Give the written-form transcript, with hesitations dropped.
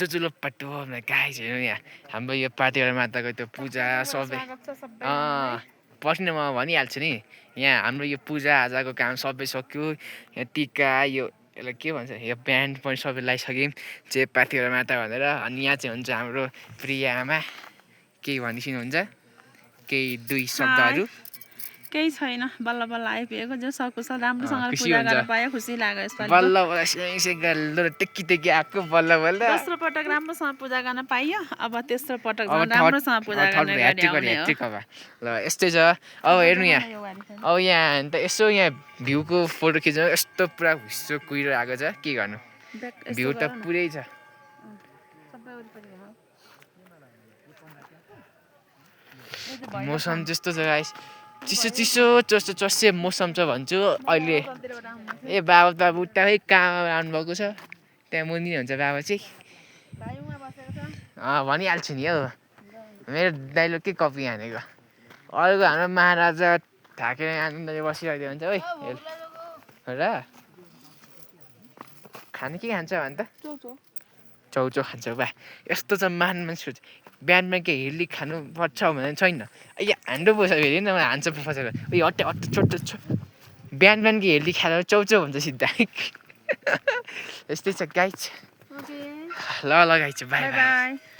ठुलो पट्टु गाइस हेर्नु यहाँ हाम्रो यो पार्टीबाट माताको त्यो पूजा सबै पर्ने म भनिहाल्छु नि यहाँ हाम्रो यो पूजा आजाको काम सबै सक्यो यहाँ टिका यो यसलाई के भन्छ यो ब्यान्ड पनि सबै लगाइसक्यौँ चाहिँ पार्टीबाट माता भनेर अनि यहाँ चाहिँ हुन्छ हाम्रो प्रिय आमा केही भनिदिनुहुन्छ केही दुई शब्दहरू केही छैन बल्ल बल्ल आइपुगेको जो सकुशल राम्रोसँगले पूजा गर्न पायो खुसी लाग्यो यसपालि बल्ल बल्ल सिङ गल्लो टेकी टेकी आएको बल्ल बल्ल दोस्रो पटक राम्रोसँग पूजा गर्न पाइयो अब तेस्रो पटक झन् राम्रोसँग पूजा गर्ने गरी आउने हो ल यस्तै छ अब हेर्नु यहाँ अब यहाँ अन्त यसो यहाँ भ्यूको फोटो खिच्नु यस्तो पुरा हुस्सो कुहिरो आएको छ के गर्नु भ्यू त पुरै छ मौसम त्यस्तो छ गाइस चिसो चिसो चस्से चस्से मौसम छ भन्छु अहिले ए बाबा उता कहाँ आउनुभएको छ त्यहाँ मुनि हुन्छ बाबा चाहिँ भनिहाल्छु नि हौ मेरो डाइलगकै कपी हानेको अरूको हाम्रो महाराजा थाकेर आनन्दले बसिरहेको हुन्छ ओइ र खाने के खान्छ भन् त चौचौ खान्छ बा यस्तो छ मान्छे बिहान बिहान के हिल्ली खानु पर्छ भने छैन ए हान्डो पोसा फेरि न हान्छ पसेर ए हट्टे हट्टे छोटो बिहान बिहान के हेल्दी खाएर चौचौ हुन्छ सिधा यस्तै छ गाइस ल गाइस बाई बाई